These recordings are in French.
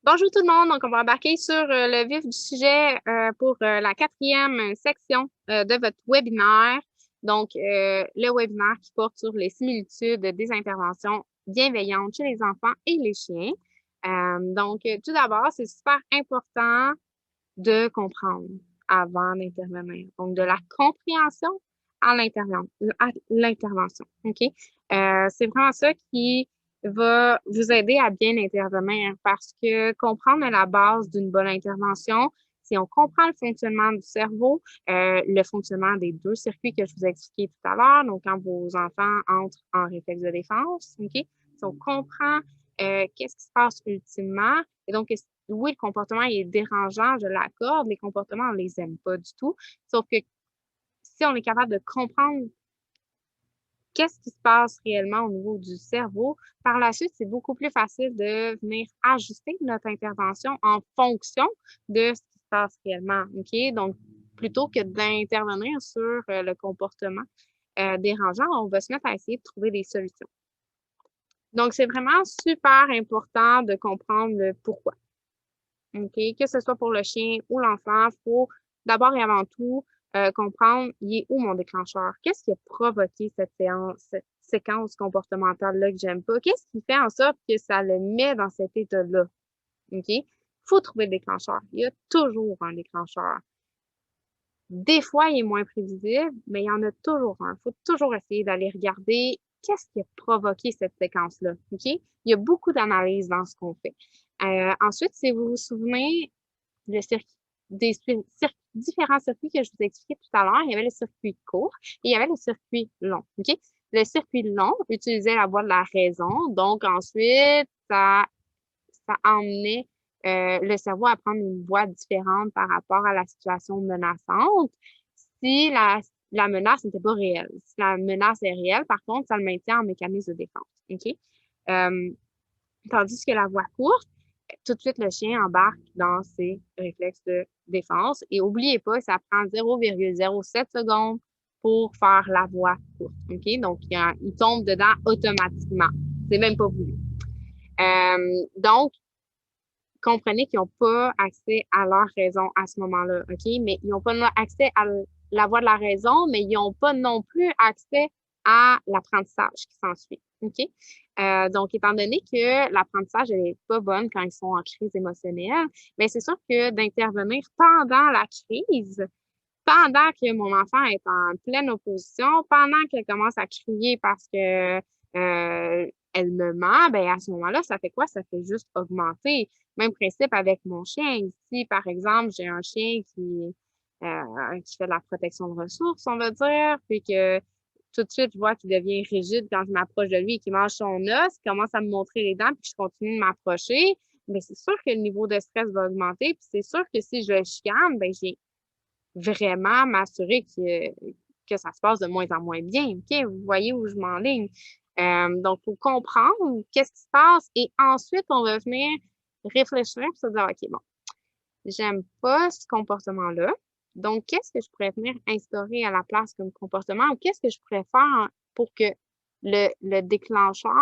Bonjour tout le monde, donc on va embarquer sur le vif du sujet pour la quatrième section de votre webinaire. Donc, le webinaire qui porte sur les similitudes des interventions bienveillantes chez les enfants et les chiens. Tout d'abord, c'est super important de comprendre avant d'intervenir. Donc, de la compréhension à l'intervention. OK? C'est vraiment ça qui va vous aider à bien intervenir parce que comprendre la base d'une bonne intervention, si on comprend le fonctionnement du cerveau, le fonctionnement des deux circuits que je vous ai expliqué tout à l'heure, donc quand vos enfants entrent en réflexe de défense, OK? Si on comprend qu'est-ce qui se passe ultimement, et donc oui, le comportement est dérangeant, je l'accorde, les comportements, on les aime pas du tout, sauf que si on est capable de comprendre qu'est-ce qui se passe réellement au niveau du cerveau. Par la suite, c'est beaucoup plus facile de venir ajuster notre intervention en fonction de ce qui se passe réellement. OK? Donc, plutôt que d'intervenir sur le comportement dérangeant, on va se mettre à essayer de trouver des solutions. Donc, c'est vraiment super important de comprendre le pourquoi. OK? Que ce soit pour le chien ou l'enfant, il faut d'abord et avant tout comprendre, il est où mon déclencheur? Qu'est-ce qui a provoqué cette séquence comportementale-là que j'aime pas? Qu'est-ce qui fait en sorte que ça le met dans cet état-là? OK? Faut trouver le déclencheur. Il y a toujours un déclencheur. Des fois, il est moins prévisible, mais il y en a toujours un. Il faut toujours essayer d'aller regarder qu'est-ce qui a provoqué cette séquence-là. OK? Il y a beaucoup d'analyses dans ce qu'on fait. Ensuite, si vous vous souvenez, le circuit, différents circuits que je vous ai expliqués tout à l'heure, il y avait le circuit court et il y avait le circuit long. OK? Le circuit long utilisait la voie de la raison. Donc, ensuite, ça emmenait le cerveau à prendre une voie différente par rapport à la situation menaçante si la menace n'était pas réelle. Si la menace est réelle, par contre, ça le maintient en mécanisme de défense. OK? Euh, Tandis que la voie courte, tout de suite, le chien embarque dans ses réflexes de défense. Et n'oubliez pas, ça prend 0,07 secondes pour faire la voie courte. OK? Donc, il tombe dedans automatiquement. C'est même pas voulu. Donc, comprenez qu'ils n'ont pas accès à leur raison à ce moment-là, OK? Mais ils n'ont pas accès à la voie de la raison, mais ils n'ont pas non plus accès à l'apprentissage qui s'ensuit, OK? Donc, étant donné que l'apprentissage n'est pas bonne quand ils sont en crise émotionnelle, mais c'est sûr que d'intervenir pendant la crise, pendant que mon enfant est en pleine opposition, pendant qu'elle commence à crier parce que elle me ment, ben à ce moment-là, ça fait quoi? Ça fait juste augmenter. Même principe avec mon chien. Ici, par exemple, j'ai un chien qui fait de la protection de ressources, on va dire, puis que tout de suite, je vois qu'il devient rigide quand je m'approche de lui et qu'il mange son os, il commence à me montrer les dents, puis je continue de m'approcher. Mais c'est sûr que le niveau de stress va augmenter, puis c'est sûr que si je le chicane, ben j'ai vraiment m'assurer que ça se passe de moins en moins bien. OK? Vous voyez où je m'enligne. Donc, il faut comprendre qu'est-ce qui se passe et ensuite, on va venir réfléchir et se dire, OK, bon, j'aime pas ce comportement-là. Donc, qu'est-ce que je pourrais venir instaurer à la place comme comportement ou qu'est-ce que je pourrais faire pour que le déclencheur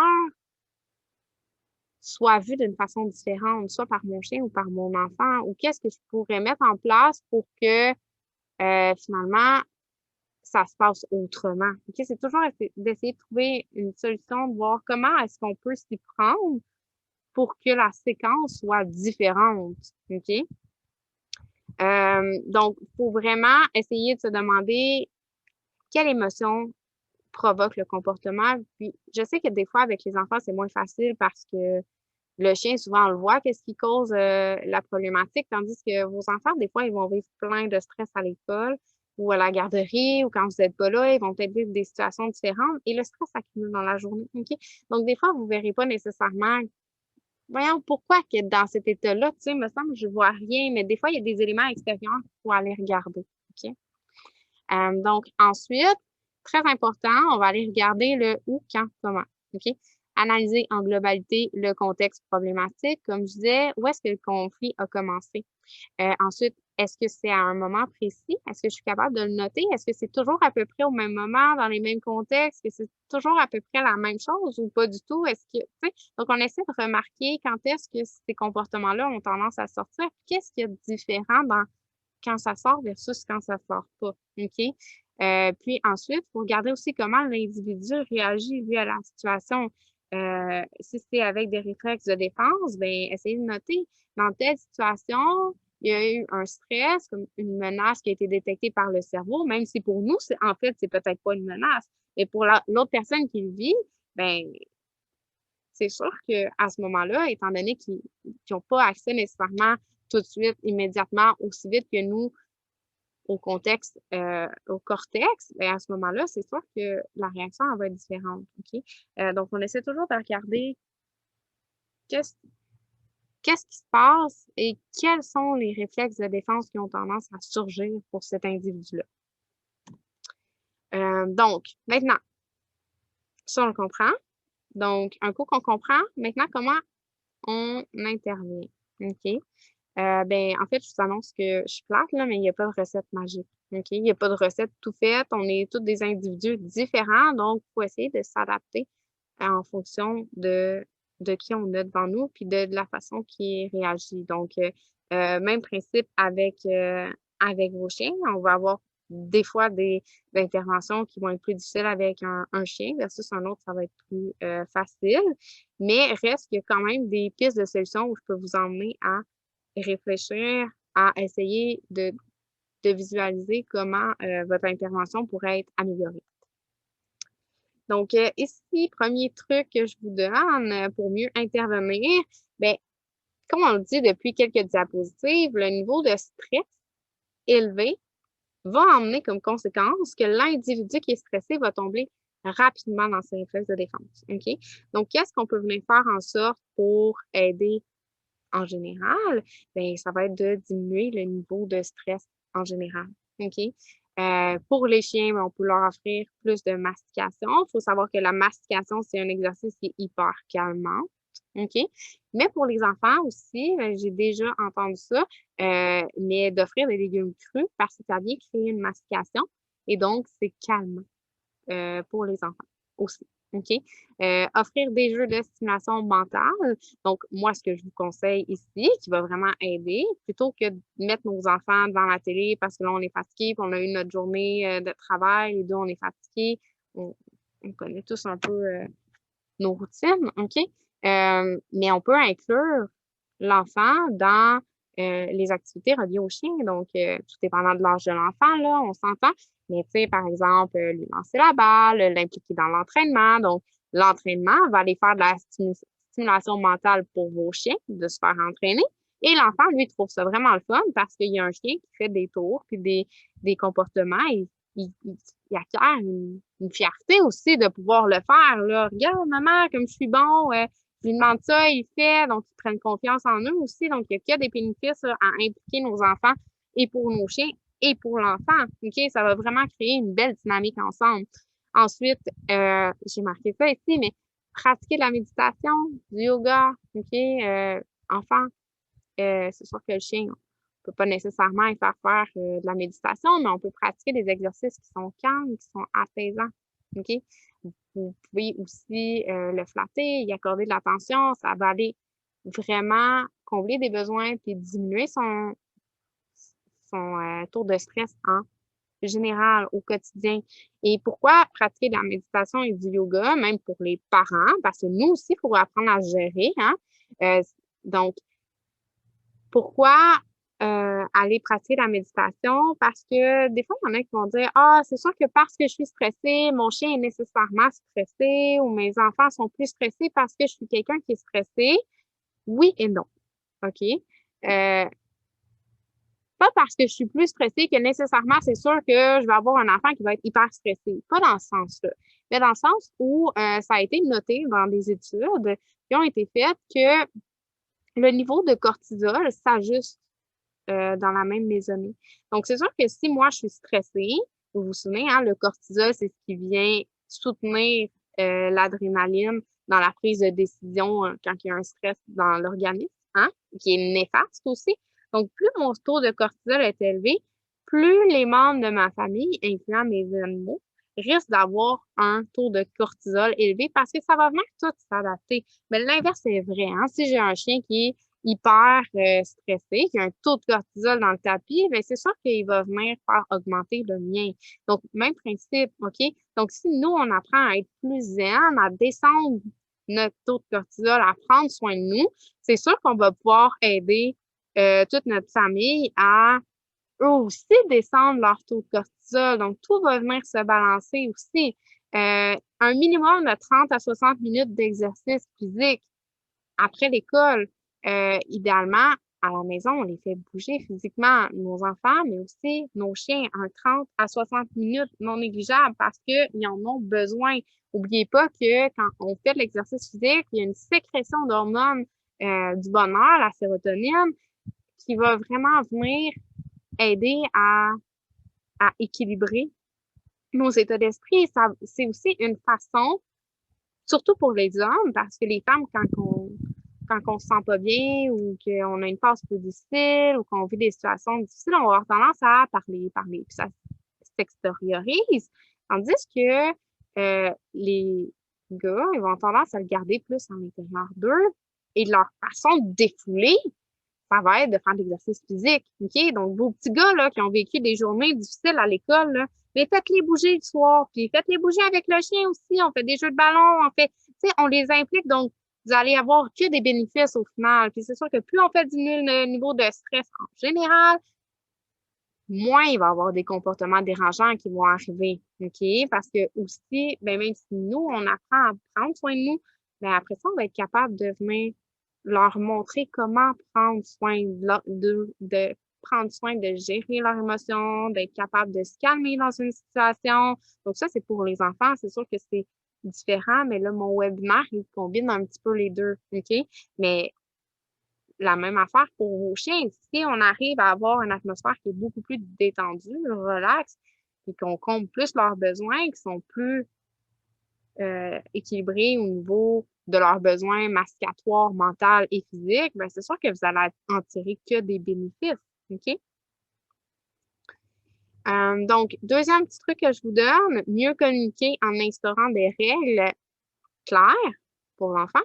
soit vu d'une façon différente, soit par mon chien ou par mon enfant, ou qu'est-ce que je pourrais mettre en place pour que finalement, ça se passe autrement. OK? C'est toujours d'essayer de trouver une solution, de voir comment est-ce qu'on peut s'y prendre pour que la séquence soit différente. OK? Donc, il faut vraiment essayer de se demander quelle émotion provoque le comportement. Puis, je sais que des fois, avec les enfants, c'est moins facile parce que le chien, souvent, on le voit, qu'est-ce qui cause la problématique, tandis que vos enfants, des fois, ils vont vivre plein de stress à l'école ou à la garderie ou quand vous n'êtes pas là, ils vont peut-être vivre des situations différentes et le stress s'accumule dans la journée. OK? Donc, des fois, vous ne verrez pas nécessairement, voyons, pourquoi que dans cet état-là, tu sais, me semble que je ne vois rien, mais des fois, il y a des éléments extérieurs qu'il faut aller regarder. OK? Donc, ensuite, très important, on va aller regarder le où, quand, comment. OK? Analyser en globalité le contexte problématique. Comme je disais, où est-ce que le conflit a commencé? Ensuite, Est-ce que c'est à un moment précis? Est-ce que je suis capable de le noter? Est-ce que c'est toujours à peu près au même moment, dans les mêmes contextes? Est-ce que c'est toujours à peu près la même chose ou pas du tout? Est-ce que, tu sais, donc on essaie de remarquer quand est-ce que ces comportements-là ont tendance à sortir. Qu'est-ce qu'il y a de différent dans quand ça sort versus quand ça sort pas, OK? Puis ensuite, il faut regarder aussi comment l'individu réagit, lui, à la situation. Si c'est avec des réflexes de défense, ben essayez de noter dans telle situation, il y a eu un stress, comme une menace qui a été détectée par le cerveau, même si pour nous, en fait, c'est peut-être pas une menace, mais pour l'autre personne qui le vit, ben c'est sûr qu'à ce moment-là, étant donné qu'ils n'ont pas accès nécessairement tout de suite, immédiatement, aussi vite que nous, au contexte, au cortex, ben à ce moment-là, c'est sûr que la réaction, elle va être différente, OK? Donc, on essaie toujours de regarder qu'est-ce qu'est-ce qui se passe et quels sont les réflexes de défense qui ont tendance à surgir pour cet individu-là. Donc, maintenant, ça, on le comprend. Donc, un coup qu'on comprend, maintenant, comment on intervient, OK? Ben, en fait, je vous annonce que je suis plate, là, mais il n'y a pas de recette magique, OK? Il n'y a pas de recette tout faite. On est tous des individus différents, donc il faut essayer de s'adapter en fonction de qui on a devant nous, puis de la façon qui réagit. Donc, même principe avec vos chiens. On va avoir des fois des interventions qui vont être plus difficiles avec un chien versus un autre, ça va être plus facile. Mais reste qu'il y a quand même des pistes de solutions où je peux vous emmener à réfléchir, à essayer de visualiser comment votre intervention pourrait être améliorée. Donc, ici, premier truc que je vous donne pour mieux intervenir, bien, comme on le dit depuis quelques diapositives, le niveau de stress élevé va emmener comme conséquence que l'individu qui est stressé va tomber rapidement dans ses réflexes de défense. OK? Donc, qu'est-ce qu'on peut venir faire en sorte pour aider en général? Bien, ça va être de diminuer le niveau de stress en général. OK? Pour les chiens, ben, on peut leur offrir plus de mastication. Il faut savoir que la mastication, c'est un exercice qui est hyper calmant. OK? Mais pour les enfants aussi, j'ai déjà entendu ça, mais d'offrir des légumes crus parce que ça vient créer une mastication et donc c'est calmant pour les enfants aussi. OK? Offrir des jeux de stimulation mentale. Donc, moi, ce que je vous conseille ici, qui va vraiment aider, plutôt que de mettre nos enfants devant la télé parce que là, on est fatigué, puis on a eu notre journée de travail, les deux, on est fatigués. On connaît tous un peu nos routines, OK? Mais on peut inclure l'enfant dans les activités reliées au chien. Donc, tout dépendant de l'âge de l'enfant, là, on s'entend. Mais, tu sais, par exemple, lui lancer la balle, l'impliquer dans l'entraînement. Donc, l'entraînement va aller faire de la stimulation mentale pour vos chiens, de se faire entraîner. Et l'enfant, lui, trouve ça vraiment le fun parce qu'il y a un chien qui fait des tours puis des comportements. Et il acquiert une fierté aussi de pouvoir le faire. Là. Regarde, maman, comme je suis bon, je lui demande ça, il fait, donc ils prennent confiance en eux aussi. Donc, il y a des bénéfices là, à impliquer nos enfants et pour nos chiens et pour l'enfant. OK? Ça va vraiment créer une belle dynamique ensemble. Ensuite, j'ai marqué ça ici, mais pratiquer de la méditation, du yoga, OK? Enfant, c'est sûr que le chien, on peut pas nécessairement y faire faire de la méditation, mais on peut pratiquer des exercices qui sont calmes, qui sont apaisants. OK? Vous pouvez aussi le flatter, y accorder de l'attention. Ça va aller vraiment combler des besoins puis diminuer son taux de stress en général au quotidien. Et pourquoi pratiquer de la méditation et du yoga, même pour les parents, parce que nous aussi, il faut apprendre à gérer. Hein? Donc, pourquoi aller pratiquer la méditation? Parce que des fois, il y en a qui vont dire ah, c'est sûr que parce que je suis stressée, mon chien est nécessairement stressé ou mes enfants sont plus stressés parce que je suis quelqu'un qui est stressé. Oui et non. OK? Pas parce que je suis plus stressée que nécessairement, c'est sûr que je vais avoir un enfant qui va être hyper stressé. Pas dans ce sens-là. Mais dans le sens où ça a été noté dans des études qui ont été faites que le niveau de cortisol s'ajuste dans la même maisonnée. Donc, c'est sûr que si moi, je suis stressée, vous vous souvenez, hein, le cortisol, c'est ce qui vient soutenir l'adrénaline dans la prise de décision quand il y a un stress dans l'organisme, hein, qui est néfaste aussi. Donc, plus mon taux de cortisol est élevé, plus les membres de ma famille, incluant mes animaux, risquent d'avoir un taux de cortisol élevé parce que ça va venir tout s'adapter. Mais l'inverse est vrai. Hein? Si j'ai un chien qui est hyper stressé, qui a un taux de cortisol dans le tapis, bien, c'est sûr qu'il va venir faire augmenter le mien. Donc, même principe, OK? Donc, si nous, on apprend à être plus zen, à descendre notre taux de cortisol, à prendre soin de nous, c'est sûr qu'on va pouvoir aider toute notre famille à eux aussi descendre leur taux de cortisol. Donc, tout va venir se balancer aussi. Un minimum de 30 à 60 minutes d'exercice physique après l'école. Idéalement, à la maison, on les fait bouger physiquement, nos enfants, mais aussi nos chiens, un 30 à 60 minutes non négligeable parce qu'ils en ont besoin. N'oubliez pas que quand on fait de l'exercice physique, il y a une sécrétion d'hormones du bonheur, la sérotonine, qui va vraiment venir aider à équilibrer nos états d'esprit. C'est aussi une façon, surtout pour les hommes, parce que les femmes, quand on se sent pas bien ou qu'on a une phase plus difficile ou qu'on vit des situations difficiles, on va avoir tendance à parler, puis ça s'extériorise. Tandis que les gars, ils vont avoir tendance à le garder plus en l'intérieur d'eux et leur façon de défouler, ça va être de faire de l'exercice physique. OK? Donc, vos petits gars là, qui ont vécu des journées difficiles à l'école, là, mais faites-les bouger le soir, puis faites-les bouger avec le chien aussi. On fait des jeux de ballon, on les implique. Donc, vous allez avoir que des bénéfices au final. Puis c'est sûr que plus on fait diminuer le niveau de stress en général, moins il va y avoir des comportements dérangeants qui vont arriver. OK? Parce que aussi, ben, même si nous, on apprend à prendre soin de nous, ben, après ça, on va être capable de venir leur montrer comment prendre soin de prendre soin de gérer leurs émotions, d'être capable de se calmer dans une situation. Donc ça, c'est pour les enfants. C'est sûr que c'est différent, mais là, mon webinaire, il combine un petit peu les deux, OK? Mais la même affaire pour vos chiens. Si on arrive à avoir une atmosphère qui est beaucoup plus détendue, relax, et qu'on comble plus leurs besoins, qui sont plus équilibrés au niveau de leurs besoins masticatoires, mentaux et physiques, ben c'est sûr que vous allez en tirer que des bénéfices. OK? Donc, deuxième petit truc que je vous donne, mieux communiquer en instaurant des règles claires pour l'enfant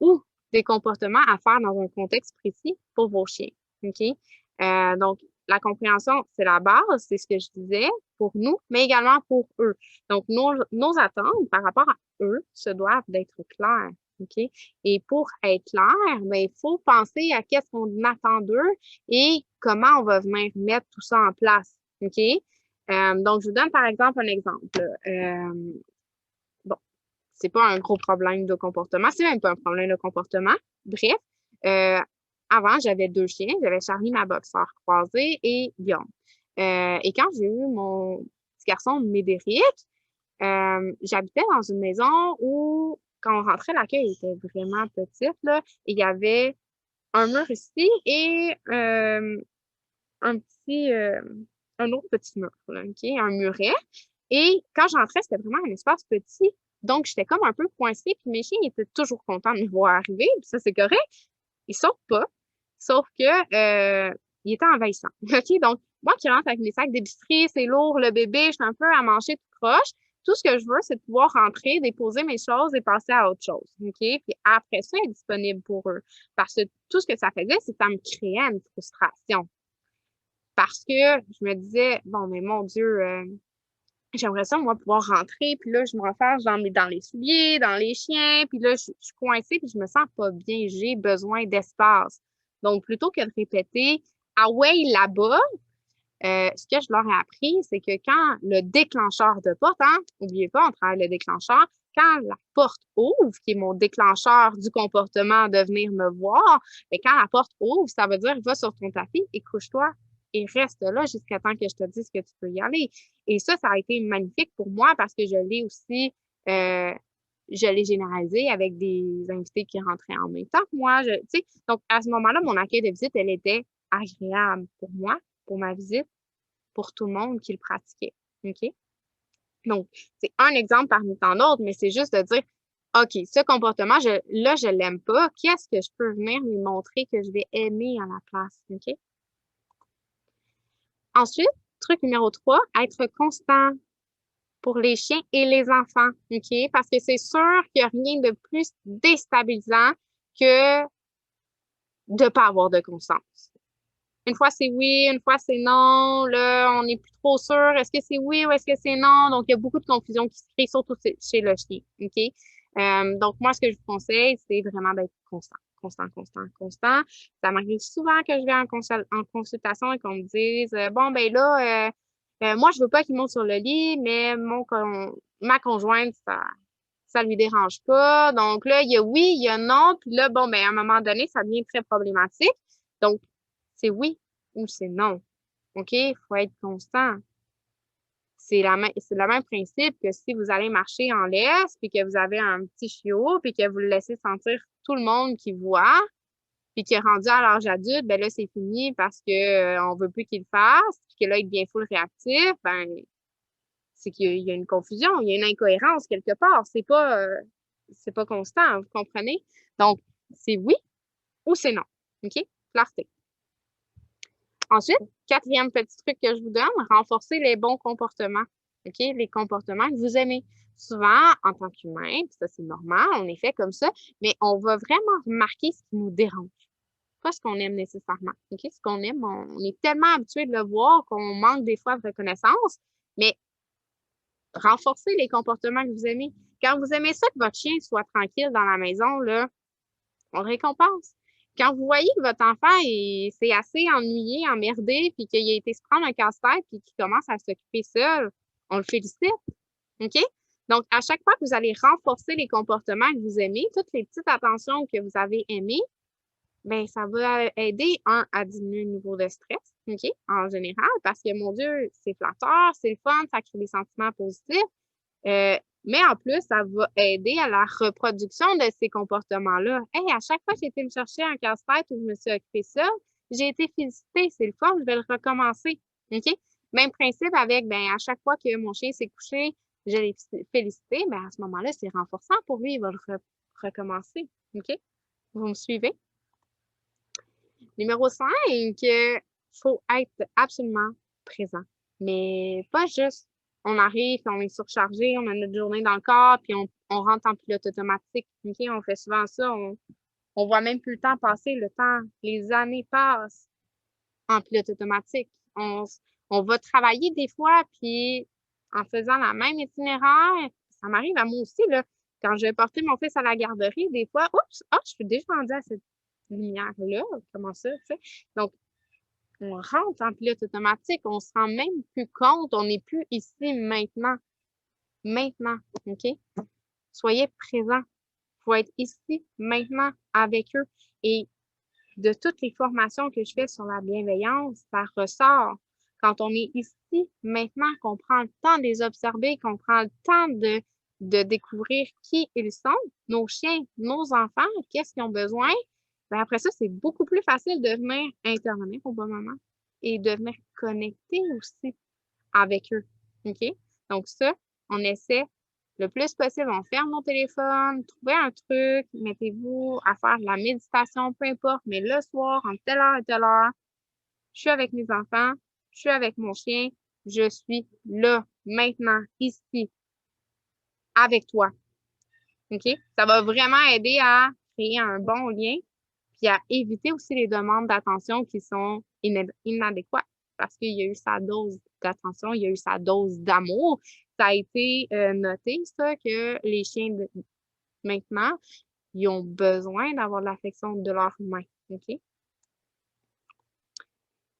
ou des comportements à faire dans un contexte précis pour vos chiens. OK? Donc, la compréhension, c'est la base, c'est ce que je disais pour nous, mais également pour eux. Donc, nos attentes par rapport à eux se doivent d'être claires. OK? Et pour être clair, ben, il faut penser à qu'est-ce qu'on attend d'eux et comment on va venir mettre tout ça en place. OK? Donc, je vous donne par exemple un exemple. Bon, c'est pas un gros problème de comportement, c'est même pas un problème de comportement. Bref, avant, j'avais 2 chiens. J'avais Charlie, ma boxeur croisée, et Guillaume. Et quand j'ai eu mon petit garçon Médéric, j'habitais dans une maison où, quand on rentrait, l'accueil était vraiment petit, là. Et il y avait un mur ici et un petit, un autre petit mur, là, OK? Un muret. Et quand j'entrais, c'était vraiment un espace petit. Donc, j'étais comme un peu coincée, puis mes chiens étaient toujours contents de me voir arriver, puis ça, c'est correct. Ils sautent pas, sauf que il était envahissant. OK? Donc, moi qui rentre avec mes sacs d'épicerie, c'est lourd, le bébé, je suis un peu à manger tout croche. Tout ce que je veux, c'est de pouvoir rentrer, déposer mes choses et passer à autre chose. OK? Puis après ça, être disponible pour eux. Parce que tout ce que ça faisait, c'est que ça me créait une frustration. Parce que je me disais, bon, mais mon Dieu, j'aimerais ça, moi, pouvoir rentrer, puis là, je me renferme dans les souliers, dans les chiens, puis là, je suis coincée, puis je me sens pas bien. J'ai besoin d'espace. Donc, plutôt que de répéter « Ah ouais, là-bas », ce que je leur ai appris, c'est que quand le déclencheur de porte, hein, n'oubliez pas, on travaille le déclencheur, quand la porte ouvre, qui est mon déclencheur du comportement de venir me voir, mais quand la porte ouvre, ça veut dire va sur ton tapis et couche-toi et reste là jusqu'à temps que je te dise que tu peux y aller. Et ça a été magnifique pour moi parce que je l'ai aussi, je l'ai généralisé avec des invités qui rentraient en même temps que moi. Donc, à ce moment-là, mon accueil de visite, elle était agréable pour moi, pour ma visite, pour tout le monde qui le pratiquait. OK? Donc, c'est un exemple parmi tant d'autres, mais c'est juste de dire, OK, ce comportement, je l'aime pas. Qu'est-ce que je peux venir lui montrer que je vais aimer à la place? OK? Ensuite, truc numéro 3, être constant pour les chiens et les enfants, OK? Parce que c'est sûr qu'il n'y a rien de plus déstabilisant que de ne pas avoir de constance. Une fois c'est oui, une fois c'est non, là, on n'est plus trop sûr, est-ce que c'est oui ou est-ce que c'est non? Donc, il y a beaucoup de confusion qui se crée, surtout chez le chien, OK? Donc, moi, ce que je vous conseille, c'est vraiment d'être constant, constant, constant, constant. Ça m'arrive souvent que je vais en consultation et qu'on me dise, bon, ben là, moi, je veux pas qu'il monte sur le lit, mais ma conjointe, ça lui dérange pas. Donc là, il y a oui, il y a non, puis là, bon, ben à un moment donné, ça devient très problématique. Donc, c'est oui ou c'est non. OK? Il faut être constant. C'est le même principe que si vous allez marcher en laisse, puis que vous avez un petit chiot, puis que vous le laissez sentir tout le monde qui voit, puis qui est rendu à l'âge adulte, ben là, c'est fini parce que on veut plus qu'il le fasse, puis que là, il devient full réactif, ben c'est qu'il y a une confusion, il y a une incohérence quelque part. C'est pas constant, vous comprenez? Donc, c'est oui ou c'est non. OK? Clarté. Ensuite, quatrième petit truc que je vous donne, renforcer les bons comportements. OK? Les comportements que vous aimez. Souvent, en tant qu'humain, ça c'est normal, on est fait comme ça, mais on va vraiment remarquer ce qui nous dérange. Pas ce qu'on aime nécessairement. OK? Ce qu'on aime, on est tellement habitué de le voir qu'on manque des fois de reconnaissance, mais renforcez les comportements que vous aimez. Quand vous aimez ça que votre chien soit tranquille dans la maison, là, on le récompense. Quand vous voyez que votre enfant s'est assez ennuyé, emmerdé, puis qu'il a été se prendre un casse-tête, puis qu'il commence à s'occuper seul, on le félicite. OK? Donc, à chaque fois que vous allez renforcer les comportements que vous aimez, toutes les petites attentions que vous avez aimées, ben ça va aider, à diminuer le niveau de stress, OK, en général, parce que, mon Dieu, c'est flatteur, c'est le fun, ça crée des sentiments positifs. Mais en plus, ça va aider à la reproduction de ces comportements-là. Hey, à chaque fois que j'ai été me chercher un casse-tête ou je me suis occupée ça, j'ai été félicitée, c'est le fun, je vais le recommencer. OK? Même principe avec, ben, à chaque fois que mon chien s'est couché, je l'ai félicité, ben, à ce moment-là, c'est renforçant pour lui, il va le recommencer. OK? Vous me suivez? Numéro 5, il faut être absolument présent. Mais pas juste, on arrive, puis on est surchargé, on a notre journée dans le corps, puis on rentre en pilote automatique. OK? On fait souvent ça, on voit même plus le temps passer, le temps, les années passent en pilote automatique. On va travailler des fois, puis en faisant la même itinéraire, ça m'arrive à moi aussi, là, quand je vais porter mon fils à la garderie, des fois, oups, je suis déjà rendue à cette lumière-là, comment ça, tu sais? Donc, on rentre en pilote automatique, on se rend même plus compte, on n'est plus ici maintenant. Maintenant, OK? Soyez présents. Il faut être ici, maintenant, avec eux. Et de toutes les formations que je fais sur la bienveillance, ça ressort. Quand on est ici, maintenant, qu'on prend le temps de les observer, qu'on prend le temps de découvrir qui ils sont, nos chiens, nos enfants, qu'est-ce qu'ils ont besoin, ben après ça, c'est beaucoup plus facile de venir intervenir au bon moment et de venir connecter aussi avec eux. OK? Donc ça, on essaie le plus possible, on ferme nos téléphones, trouvez un truc, mettez-vous à faire de la méditation, peu importe, mais le soir, entre telle heure et telle heure, je suis avec mes enfants, je suis avec mon chien, je suis là, maintenant, ici, avec toi. OK? Ça va vraiment aider à créer un bon lien, puis à éviter aussi les demandes d'attention qui sont inadéquates parce qu'il y a eu sa dose d'attention, il y a eu sa dose d'amour. Ça a été noté, ça, que les chiens maintenant, ils ont besoin d'avoir l'affection de leur humain. OK?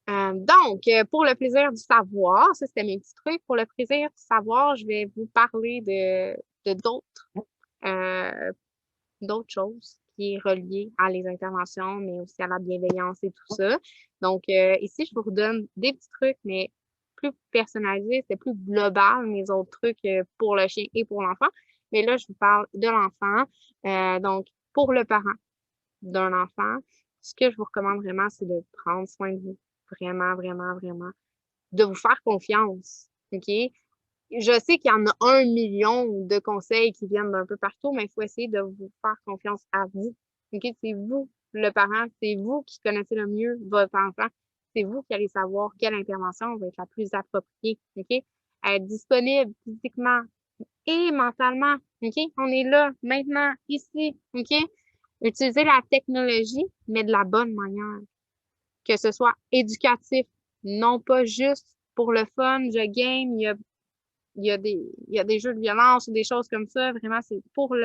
Donc, pour le plaisir du savoir, ça c'était mes petits trucs. Pour le plaisir du savoir, je vais vous parler de d'autres choses qui est reliées à les interventions, mais aussi à la bienveillance et tout ça. Donc, ici, je vous redonne des petits trucs, mais plus personnalisés, c'est plus global, mes autres trucs pour le chien et pour l'enfant. Mais là, je vous parle de l'enfant. Donc, pour le parent d'un enfant, ce que je vous recommande vraiment, c'est de prendre soin de vous. Vraiment, vraiment, vraiment. De vous faire confiance. OK? Je sais qu'il y en a 1 million de conseils qui viennent d'un peu partout, mais il faut essayer de vous faire confiance à vous. OK? C'est vous, le parent, c'est vous qui connaissez le mieux votre enfant. c'est vous qui allez savoir quelle intervention va être la plus appropriée, OK? Être disponible physiquement et mentalement, OK? On est là, maintenant, ici, OK? Utiliser la technologie, mais de la bonne manière. Que ce soit éducatif, non pas juste pour le fun, je game, il y a des jeux de violence ou des choses comme ça. Vraiment, c'est pour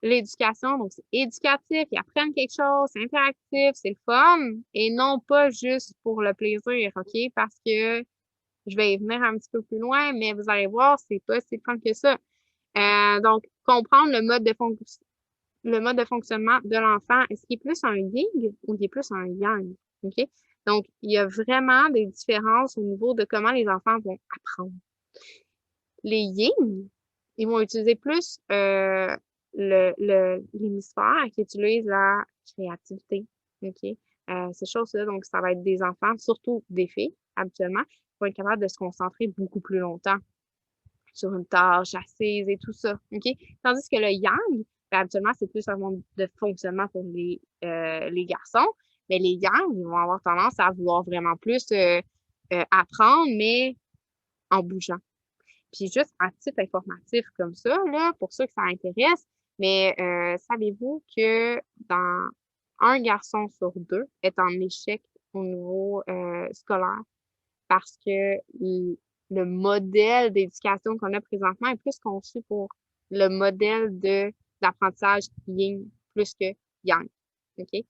l'éducation. Donc, c'est éducatif, ils apprennent quelque chose, c'est interactif, c'est le fun, et non pas juste pour le plaisir, OK? Parce que je vais y venir un petit peu plus loin, mais vous allez voir, c'est pas si fun que ça. Donc, comprendre le mode de fonctionnement de l'enfant. Est-ce qu'il est plus un yin ou il est plus un yang? OK? Donc, il y a vraiment des différences au niveau de comment les enfants vont apprendre. Les yin, ils vont utiliser plus l'hémisphère qui utilise la créativité. OK? Ces choses-là, donc, ça va être des enfants, surtout des filles, habituellement, qui vont être capables de se concentrer beaucoup plus longtemps sur une tâche assise et tout ça. OK? Tandis que le yang, ben, habituellement, c'est plus un mode de fonctionnement pour les garçons. Mais les yang, ils vont avoir tendance à vouloir vraiment plus apprendre, mais en bougeant. Puis juste à titre informatif comme ça, là, pour ceux que ça intéresse, mais savez-vous que dans un garçon sur deux est en échec au niveau scolaire parce que le modèle d'éducation qu'on a présentement est plus conçu pour le modèle d'apprentissage yin plus que yang. OK?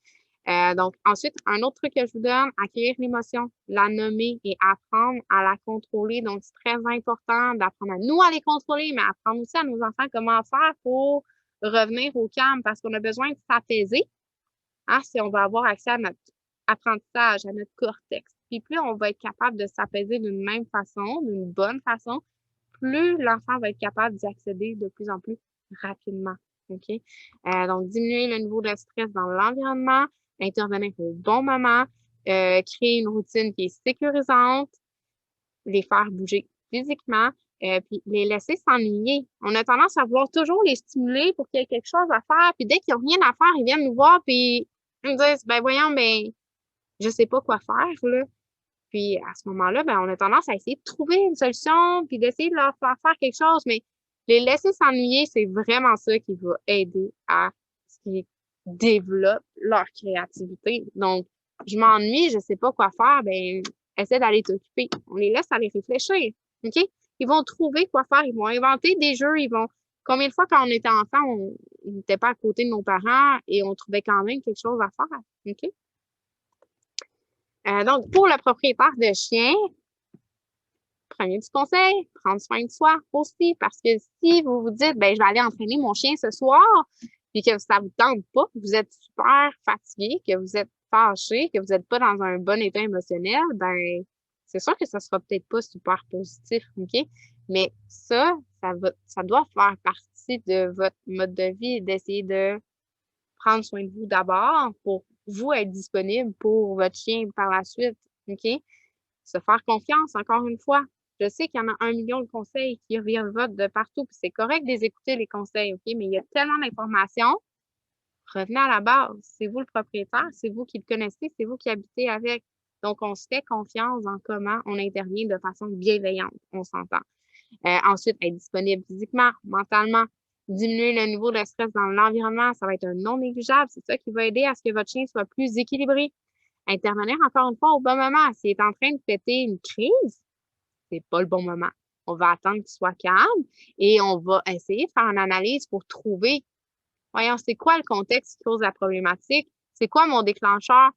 Donc, ensuite, un autre truc que je vous donne, accueillir l'émotion, la nommer et apprendre à la contrôler. Donc, c'est très important d'apprendre à nous à les contrôler, mais apprendre aussi à nos enfants comment faire pour revenir au calme parce qu'on a besoin de s'apaiser, hein, si on va avoir accès à notre apprentissage, à notre cortex. Puis plus on va être capable de s'apaiser d'une même façon, d'une bonne façon, plus l'enfant va être capable d'y accéder de plus en plus rapidement. OK? Donc, diminuer le niveau de stress dans l'environnement, intervenir au bon moment, créer une routine qui est sécurisante, les faire bouger physiquement, puis les laisser s'ennuyer. On a tendance à vouloir toujours les stimuler pour qu'il y ait quelque chose à faire, puis dès qu'ils n'ont rien à faire, ils viennent nous voir, puis ils nous disent, ben voyons, ben je sais pas quoi faire, là. Puis à ce moment-là, ben, on a tendance à essayer de trouver une solution, puis d'essayer de leur faire faire quelque chose, mais les laisser s'ennuyer, c'est vraiment ça qui va aider à ce qu'ils développent leur créativité. Donc, je m'ennuie, je sais pas quoi faire, ben, essaie d'aller t'occuper. On les laisse aller réfléchir, OK? Ils vont trouver quoi faire, ils vont inventer des jeux, ils vont... Combien de fois, quand on était enfant, on n'était pas à côté de nos parents et on trouvait quand même quelque chose à faire, OK? Donc, pour le propriétaire de chien, premier petit conseil, prendre soin de soi aussi, parce que si vous vous dites, ben, je vais aller entraîner mon chien ce soir, puis que ça vous tente pas, que vous êtes super fatigué, que vous êtes fâché, que vous n'êtes pas dans un bon état émotionnel, ben, c'est sûr que ça sera peut-être pas super positif, OK? Mais ça doit faire partie de votre mode de vie, d'essayer de prendre soin de vous d'abord pour vous être disponible pour votre chien par la suite, OK? Se faire confiance, encore une fois. Je sais qu'il y en a 1 million de conseils qui reviennent de partout, puis c'est correct de les écouter, les conseils, OK? Mais il y a tellement d'informations. Revenez à la base. C'est vous le propriétaire, c'est vous qui le connaissez, c'est vous qui habitez avec. Donc, on se fait confiance dans comment on intervient de façon bienveillante, on s'entend. Ensuite, être disponible physiquement, mentalement, diminuer le niveau de stress dans l'environnement, ça va être un non négligeable. C'est ça qui va aider à ce que votre chien soit plus équilibré. Intervenir encore une fois au bon moment. S'il est en train de péter une crise, c'est pas le bon moment. On va attendre qu'il soit calme et on va essayer de faire une analyse pour trouver, voyons, c'est quoi le contexte qui cause la problématique? C'est quoi mon déclencheur?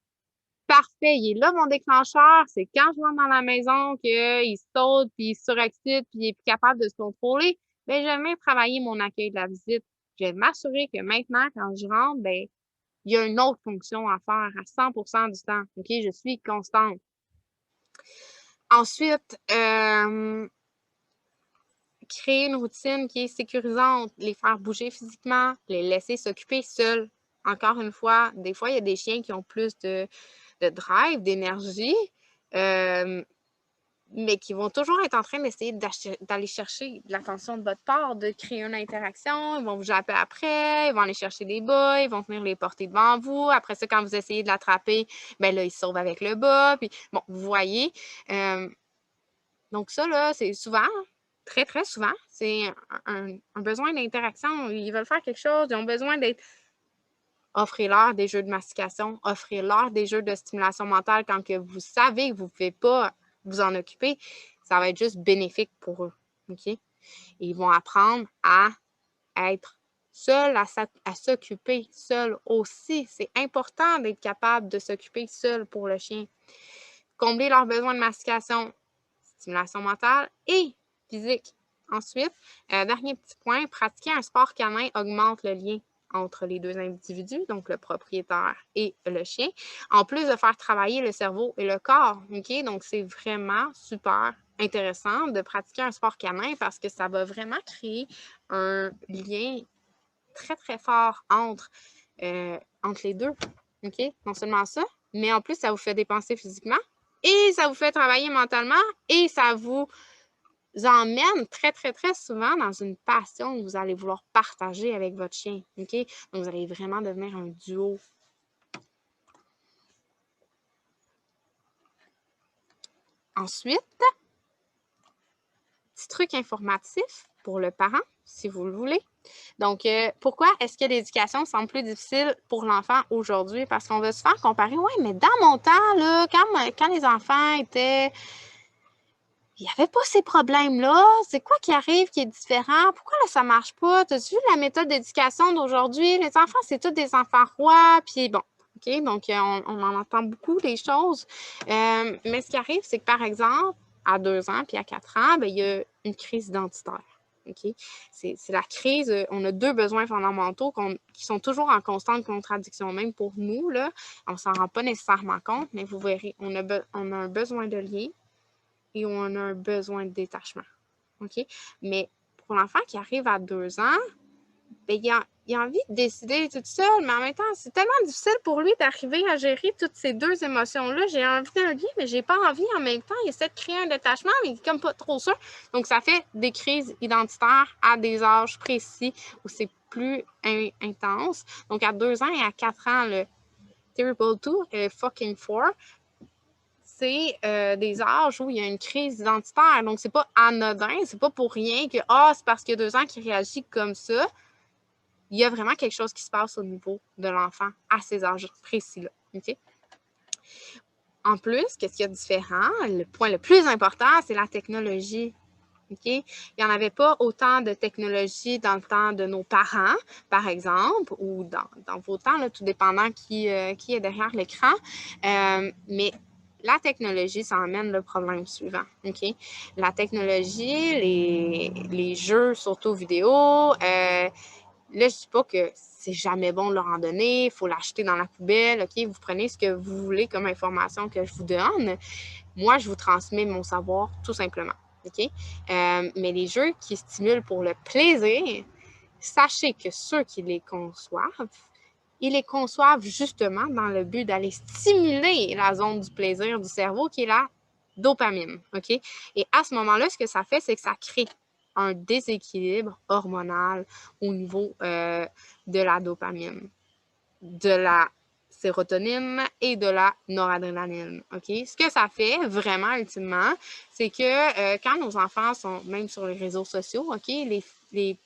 Parfait, il est là mon déclencheur. C'est quand je rentre dans la maison qu'il saute, puis il surexcite, puis il est plus capable de se contrôler. Ben, je vais travailler mon accueil de la visite. Je vais m'assurer que maintenant, quand je rentre, ben, il y a une autre fonction à faire à 100% du temps. OK? Je suis constante. Ensuite, créer une routine qui est sécurisante, les faire bouger physiquement, les laisser s'occuper seuls. Encore une fois, des fois, il y a des chiens qui ont plus de drive, d'énergie. mais qui vont toujours être en train d'essayer d'aller chercher de l'attention de votre part, de créer une interaction. Ils vont vous japper après, ils vont aller chercher des bas, ils vont venir les porter devant vous. Après ça, quand vous essayez de l'attraper, ben là, ils se sauvent avec le bas. Puis, bon, vous voyez. Donc ça, là, c'est souvent, très, très souvent, c'est un besoin d'interaction. Ils veulent faire quelque chose, ils ont besoin d'être... Offrez-leur des jeux de mastication, offrez-leur des jeux de stimulation mentale quand que vous savez que vous ne pouvez pas vous en occuper. Ça va être juste bénéfique pour eux. OK? Et ils vont apprendre à être seuls, à s'occuper seuls aussi. C'est important d'être capable de s'occuper seul pour le chien. Combler leurs besoins de mastication, stimulation mentale et physique. Ensuite, dernier petit point, pratiquer un sport canin augmente le lien entre les deux individus, donc le propriétaire et le chien, en plus de faire travailler le cerveau et le corps. OK? Donc, c'est vraiment super intéressant de pratiquer un sport canin parce que ça va vraiment créer un lien très, très fort entre les deux. OK? Non seulement ça, mais en plus, ça vous fait dépenser physiquement et ça vous fait travailler mentalement et ça vous emmène très, très, très souvent dans une passion que vous allez vouloir partager avec votre chien. OK? Donc, vous allez vraiment devenir un duo. Ensuite, petit truc informatif pour le parent, si vous le voulez. Donc, pourquoi est-ce que l'éducation semble plus difficile pour l'enfant aujourd'hui? Parce qu'on va se faire comparer. Oui, mais dans mon temps, là, quand les enfants étaient... Il n'y avait pas ces problèmes-là. C'est quoi qui arrive qui est différent? Pourquoi là, ça ne marche pas? T'as-tu vu la méthode d'éducation d'aujourd'hui? Les enfants, c'est tous des enfants rois. Puis bon, OK? Donc, on en entend beaucoup des choses. Mais ce qui arrive, c'est que, par exemple, à 2 ans puis à 4 ans, ben, il y a une crise identitaire. OK? C'est la crise. On a 2 besoins fondamentaux qui sont toujours en constante contradiction. Même pour nous, là, on ne s'en rend pas nécessairement compte, mais vous verrez, on a un besoin de lien et on a un besoin de détachement. OK? Mais pour l'enfant qui arrive à 2 ans, ben, il a envie de décider tout seul, mais en même temps, c'est tellement difficile pour lui d'arriver à gérer toutes ces 2 émotions-là. J'ai envie d'un lien, mais j'ai pas envie en même temps. Il essaie de créer un détachement, mais il est comme pas trop sûr. Donc, ça fait des crises identitaires à des âges précis où c'est plus intense. Donc, à 2 ans et à 4 ans, le Terrible 2 et le Fucking 4, c'est des âges où il y a une crise identitaire. Donc, c'est pas anodin, c'est pas pour rien que c'est parce qu'il y a 2 ans qu'il réagit comme ça. Il y a vraiment quelque chose qui se passe au niveau de l'enfant à ces âges précis-là. OK? En plus, qu'est-ce qu'il y a de différent? Le point le plus important, c'est la technologie. OK? Il n'y en avait pas autant de technologie dans le temps de nos parents, par exemple, ou dans vos temps, là, tout dépendant qui est derrière l'écran. Mais la technologie, ça amène le problème suivant. OK? La technologie, les jeux, surtout vidéo, là, je dis pas que c'est jamais bon de leur en donner, il faut l'acheter dans la poubelle, OK? Vous prenez ce que vous voulez comme information que je vous donne. Moi, je vous transmets mon savoir tout simplement, OK? Mais les jeux qui stimulent pour le plaisir, sachez que ceux qui les conçoivent, ils les conçoivent justement dans le but d'aller stimuler la zone du plaisir du cerveau qui est la dopamine, OK? Et à ce moment-là, ce que ça fait, c'est que ça crée un déséquilibre hormonal au niveau de la dopamine, de la sérotonine et de la noradrénaline. OK? Ce que ça fait vraiment, ultimement, c'est que quand nos enfants sont même sur les réseaux sociaux, OK, les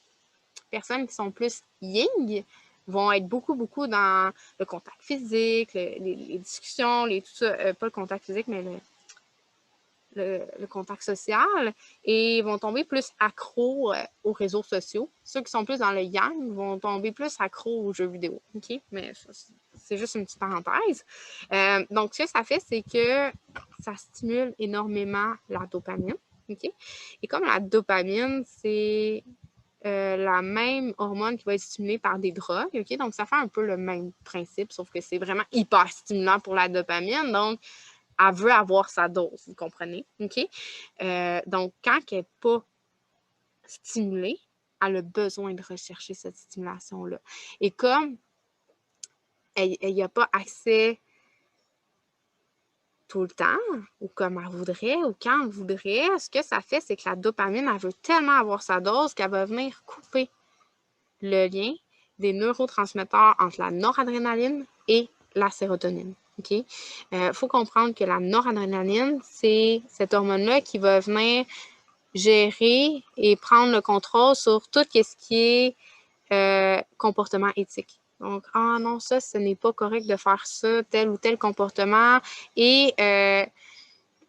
personnes qui sont plus yin vont être beaucoup, beaucoup dans le contact physique, les discussions, tout ça, pas le contact physique, mais le contact social, et vont tomber plus accros aux réseaux sociaux. Ceux qui sont plus dans le yang vont tomber plus accros aux jeux vidéo. OK? Mais c'est juste une petite parenthèse. Donc, ce que ça fait, c'est que ça stimule énormément la dopamine. OK? Et comme la dopamine, c'est la même hormone qui va être stimulée par des drogues, OK? Donc, ça fait un peu le même principe, sauf que c'est vraiment hyper stimulant pour la dopamine. Donc, elle veut avoir sa dose, vous comprenez? OK? Donc, quand elle n'est pas stimulée, elle a besoin de rechercher cette stimulation-là. Et comme elle n'y a pas accès tout le temps ou comme elle voudrait ou quand elle voudrait, ce que ça fait, c'est que la dopamine, elle veut tellement avoir sa dose qu'elle va venir couper le lien des neurotransmetteurs entre la noradrénaline et la sérotonine. OK? Faut comprendre que la noradrénaline, c'est cette hormone-là qui va venir gérer et prendre le contrôle sur tout ce qui est comportement éthique. Donc, ah non, ça, ce n'est pas correct de faire ça, tel ou tel comportement. Et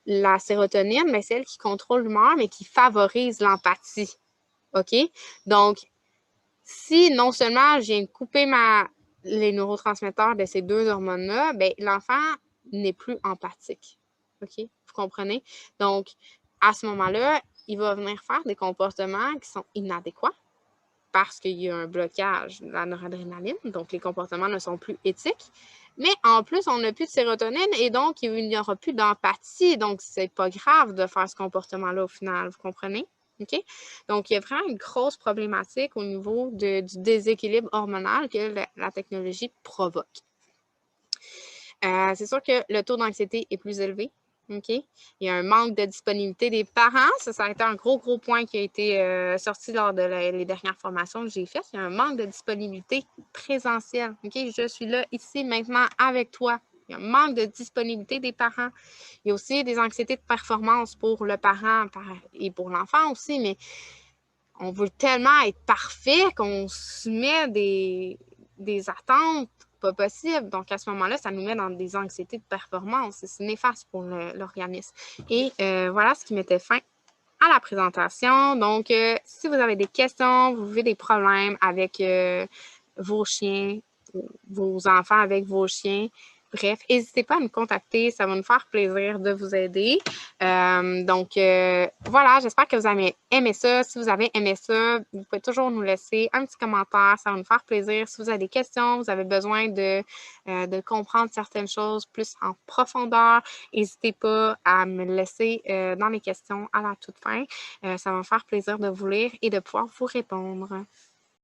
la sérotonine, ben, c'est elle qui contrôle l'humeur, mais qui favorise l'empathie. OK? Donc, si non seulement je viens de couper les neurotransmetteurs de ces deux hormones-là, ben, l'enfant n'est plus empathique. OK? Vous comprenez? Donc, à ce moment-là, il va venir faire des comportements qui sont inadéquats parce qu'il y a un blocage de la noradrénaline, donc les comportements ne sont plus éthiques. Mais en plus, on n'a plus de sérotonine et donc il n'y aura plus d'empathie. Donc, c'est pas grave de faire ce comportement-là au final. Vous comprenez? OK? Donc, il y a vraiment une grosse problématique au niveau du déséquilibre hormonal que la technologie provoque. C'est sûr que le taux d'anxiété est plus élevé. OK? Il y a un manque de disponibilité des parents. Ça a été un gros point qui a été sorti lors de les dernières formations que j'ai faites. Il y a un manque de disponibilité présentielle. OK? Je suis là, ici, maintenant, avec toi. Il y a un manque de disponibilité des parents. Il y a aussi des anxiétés de performance pour le parent et pour l'enfant aussi, mais on veut tellement être parfait qu'on se met des attentes pas possibles. Donc, à ce moment-là, ça nous met dans des anxiétés de performance. C'est néfaste pour l'organisme. Et voilà ce qui mettait fin à la présentation. Donc, si vous avez des questions, vous avez des problèmes avec vos chiens, vos enfants avec vos chiens, bref, n'hésitez pas à me contacter, ça va nous faire plaisir de vous aider. Voilà, j'espère que vous avez aimé ça. Si vous avez aimé ça, vous pouvez toujours nous laisser un petit commentaire, ça va nous faire plaisir. Si vous avez des questions, vous avez besoin de comprendre certaines choses plus en profondeur, n'hésitez pas à me laisser dans les questions à la toute fin. Ça va me faire plaisir de vous lire et de pouvoir vous répondre.